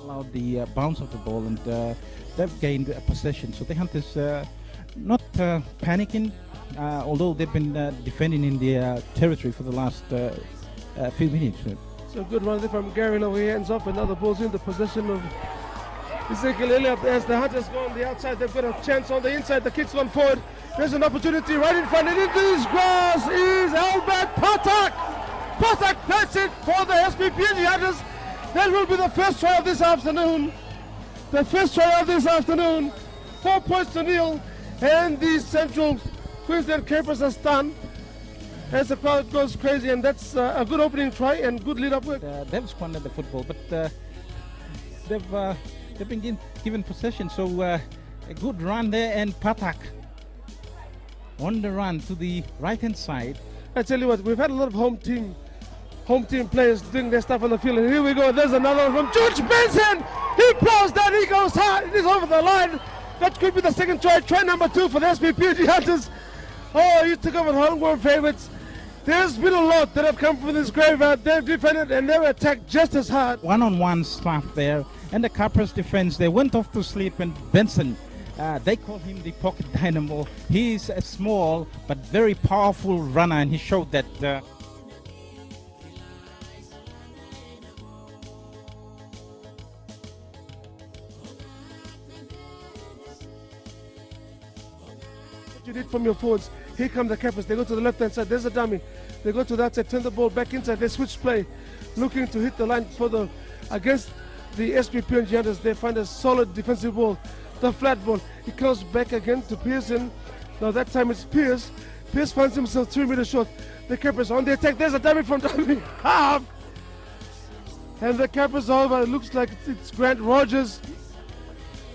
allowed the bounce of the ball, and they've gained possession. So the Hunters not panicking, although they've been defending in their territory for the last few minutes. So good run there from Gary Lowe. He ends up another ball's in the possession of Ezekiel Elliott. As the Hunters go on the outside, they've got a chance on the inside. The kick's gone forward. There's an opportunity right in front, and into his grass is Albert Patak. Patak plays it for the PNG Hunters. That will be the first try of this afternoon. The first try of this afternoon. 4 points to nil, and the Central Queensland Capras are stunned as the crowd goes crazy, and that's a good opening try and good lead-up work. They've squandered the football, but they've been given possession. So a good run there, and Patak on the run to the right-hand side. I tell you what, we've had a lot of home team players doing their stuff on the field, and here we go. There's another one from George Benson. He plows down, he goes hard, it is over the line. That could be the second try number 2 for the PNG Hunters. Oh, you took over the homegrown favorites. There's been a lot that have come from this graveyard. They've defended and they've attacked just as hard. One-on-one stuff there, and the Capras defense, they went off to sleep, and Benson, they call him the pocket dynamo. He's a small but very powerful runner, and he showed that. What you did from your forwards. Here come the Capras. They go to the left-hand side. There's a dummy. They go to that side, turn the ball back inside. They switch play, looking to hit the line for against the PNG Hunters. They find a solid defensive ball. The flat ball. He comes back again to Pearson. Now that time it's Pierce. Pierce finds himself 3 meters short. The Capras on the attack. There's a dummy from dummy half. And the Capras are over. It looks like it's Grant Rogers.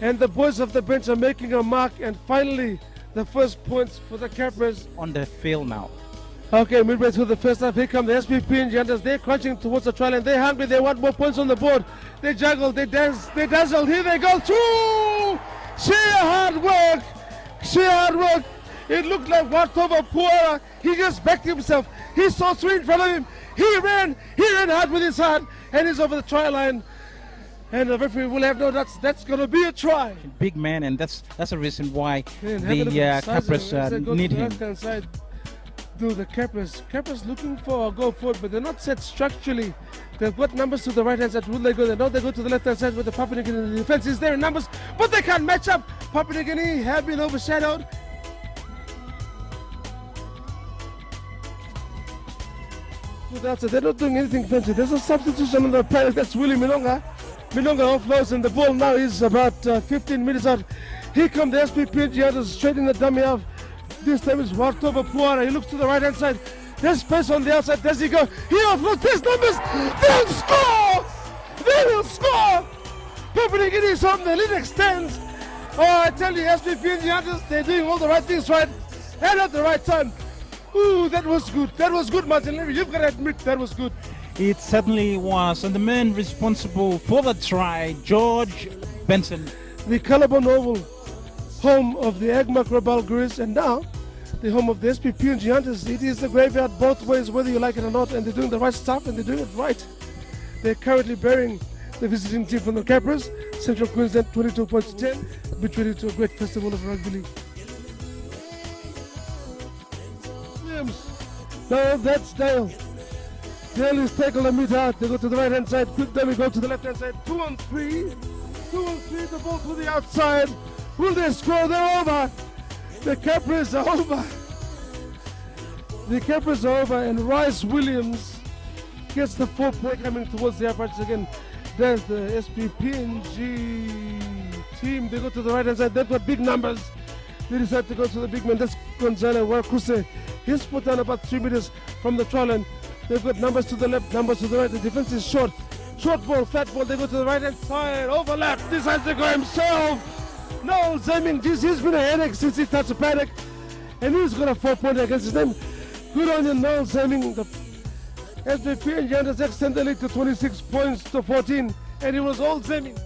And the boys of the bench are making a mark. And finally, the first points for the Capras. On the field now. Okay, midway through the first half, here come the PNG Hunters. They're crunching towards the try line. They're hungry. They want more points on the board. They juggle. They dance. They dazzle. Here they go. Through. Sheer hard work. Sheer hard work. It looked like Watova Puara. He just backed himself. He saw 3 in front of him. He ran hard with his heart, and he's over the try line. And the referee will have no doubts that's going to be a try. Big man, and that's a reason why the Capras need him. The Capras looking for a go forward, but they're not set structurally. They've got numbers to the right-hand side. Will they go there? No, they go to the left-hand side with the Papua New Guinea. The defense is there in numbers, but they can't match up. Papua New Guinea have been overshadowed. They're not doing anything fancy. There's a substitution on the paddock. That's Willie Milonga. Milonga offloads, and the ball now is about 15 meters out. Here come the PNG Hunters straightening the dummy off. This time it's Wartova Puara. He looks to the right-hand side. There's space on the outside. Does he go? He offloads his numbers. They'll score! They will score! Papua New Guinea is home. The lead extends. Oh, I tell you, PNG Hunters, they're doing all the right things right and at the right time. Ooh, that was good. That was good, Martin Levy. You've got to admit that was good. It certainly was. And the man responsible for the try, George Benson. The Kalabond Oval, home of the Agmak Rabal Grizz, and now the home of the PNG Hunters. It is a graveyard both ways, whether you like it or not, and they're doing the right stuff and they're doing it right. They're currently bearing the visiting team from the Capras, Central Queensland 22 points to 10, betrayed to a great festival of rugby league. Now that's Dale. Dale is tackled and meet out. They go to the right hand side. Quick dummy go to the left hand side. 2 on 3. 2 on 3. The ball to the outside. Will they score? They're over. The Capras are over. The Capras are over, and Rice Williams gets the 4 point coming towards the uprights again. There's the PNG team. They go to the right hand side. They've got big numbers. They decide to go to the big man. That's Gonzalo Wakuse. He's put down about 3 meters from the try line. They've got numbers to the left, numbers to the right. The defense is short. Short ball, flat ball. They go to the right hand side. Overlap. Decides to go himself. Noel Zeming. He's been a headache since he touched the paddock. And he's got a 4 point against his name. Good on you, Noel Zeming. As the PNG Hunters extend the lead to 26 points to 14. And it was all Zeming.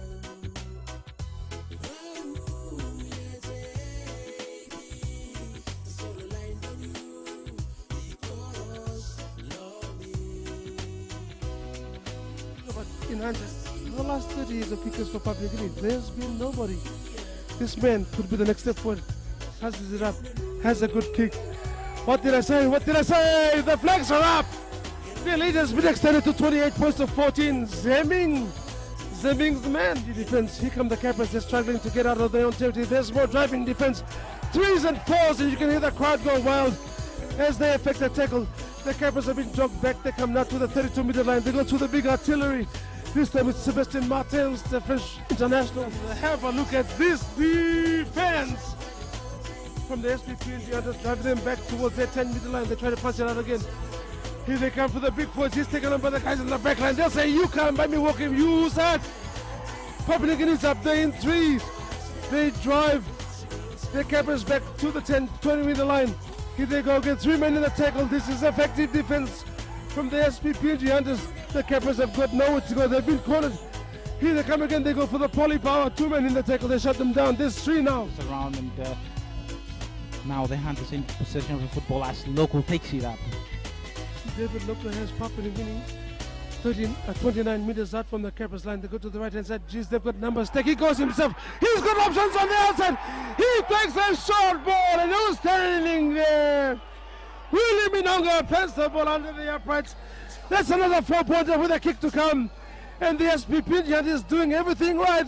In Hunters. the last 30 years of kickers for Papua New Guinea, there's been nobody. This man could be the next step forward. Passes it up, has a good kick. What did I say? What did I say? The flags are up! The lead has been extended to 28 points to 14. Zemming's the man. The defense. Here come the Capras. They're struggling to get out of their own territory. There's more driving defense. 3s and 4s, and you can hear the crowd go wild as they effect a tackle. The Capras have been jogged back. They come now to the 32-meter line. They go to the big artillery. This time it's Sebastian Martins, the French international. Have a look at this defense from the PNG Hunters, driving them back towards their 10-meter line. They try to punch it out again. Here they come for the big force. He's taken on by the guys in the back line. They'll say, you come by me walking, you sat. Papua New Guinea's up there in 3. They drive the Capras back to the 20-meter line. Here they go again, 3 men in the tackle. This is effective defense from the PNG Hunters. The Capras have got nowhere to go. They've been cornered. Here they come again. They go for the poly power. 2 men in the tackle. They shut them down. There's 3 now. Around and now the Hunters in possession of the football as Local takes it up. David Local has Papua New Guinea 29 meters out from the Capras line. They go to the right hand side. Geez, they've got numbers. He goes himself. He's got options on the outside. He takes a short ball and who's standing there? Willie Minonga pens the ball under the uprights. That's another 4-pointer with a kick to come. And the PNG Hunters is doing everything right.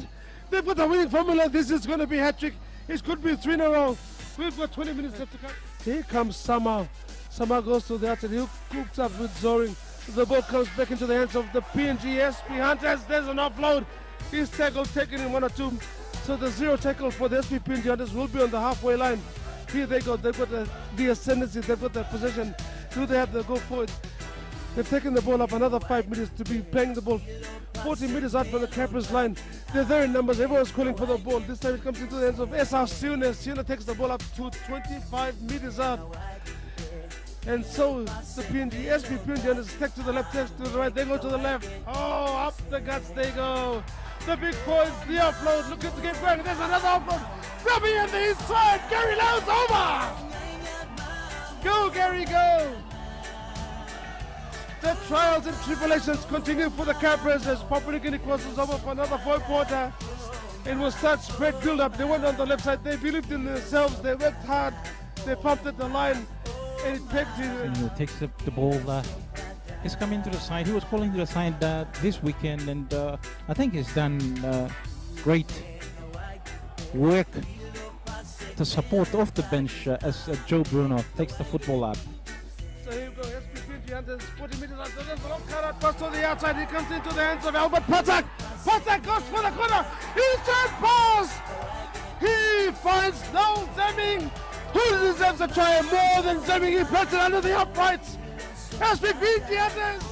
They've got a winning formula. This is going to be a hat-trick. It could be 3 in a row. We've got 20 minutes left to come. Here comes Sama. Sama goes to the outside. He hooks up with Zoring. The ball comes back into the hands of the PNG Hunters. There's an offload. His tackle taken in 1 or 2. So the 0 tackle for the PNG Hunters will be on the halfway line. Here they go. They've got the ascendancy. They've got the possession. Do they have to go forward? They've taken the ball up another 5 meters to be playing the ball 40 meters out from the Capras line. They're there in numbers. Everyone's calling for the ball. This time it comes into the hands of S.R. Siuna. Siuna takes the ball up to 25 meters out. And so the PNG Hunters take to the left, take to the right. They go to the left. Oh, up the guts they go. The big boys, the offload. Look at the game going. There's another offload. Robbie on the inside. Gary Lowe's over. Go, Gary, go. The trials and tribulations continue for the Capras as Papua New Guinea crosses over for another 4-quarter. It was such great build-up. They went on the left side. They believed in themselves. They worked hard. They pumped at the line. And it pegged him. He takes up the ball. He's coming to the side. He was calling to the side this weekend, and I think he's done great work to support off the bench as Joe Bruno takes the football up. So here we go. PNG Hunters 40 meters out. There's a long cut out pass to the outside. He comes into the hands of Albert Patak. Patak goes for the corner. He's just pass. He finds no Zemming. Who deserves a try more than Zemming? He puts it under the uprights. PNG Hunters.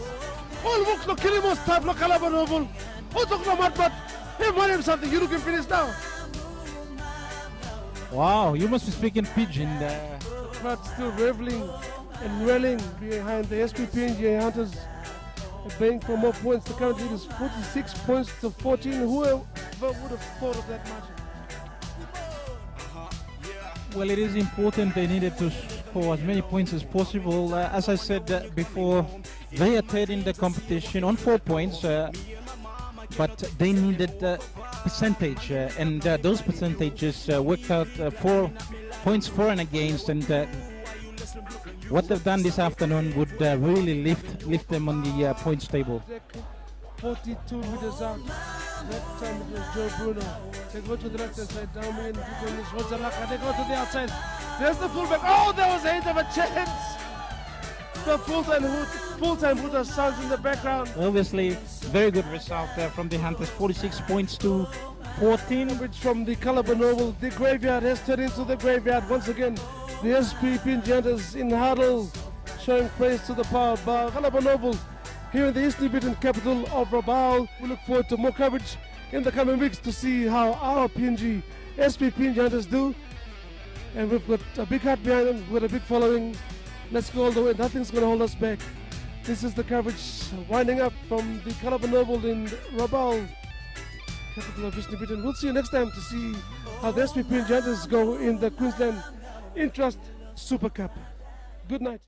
All looks like Kilimos type like Kalabond Oval. Who took the mud, but he won him something. You can finish now. Wow, you must be speaking pidgin there. But still reveling and rallying behind the PNG Hunters. Playing for more points. The current lead is 46 points to 14. Whoever would have thought of that margin? Well, it is important. They needed to score as many points as possible. As I said before, they are third in the competition on 4 points, but they needed percentage, and those percentages worked out 4 points for and against, and what they've done this afternoon would really lift them on the points table. 42 meters out. That time it was Joe Bruno. They go to the left hand side. Down in between this Wazalaka. They go to the outside. There's the fullback. Oh, there was a hint of a chance. The full-time hooter sounds in the background. Obviously, very good result from the Hunters. 46 points to 14. Which from the Kalabond Oval, the graveyard has turned into the graveyard once again. The PNG Hunters in huddle, showing praise to the power of Kalabond Oval. Here in the Eastern Beaten capital of Rabaul. We look forward to more coverage in the coming weeks to see how our PNG Hunters do. And we've got a big heart behind them, we've got a big following. Let's go all the way, nothing's going to hold us back. This is the coverage winding up from the Kalabond Oval in Rabaul, capital of Eastern Beaten. We'll see you next time to see how the PNG Hunters go in the Queensland Intrust Super Cup. Good night.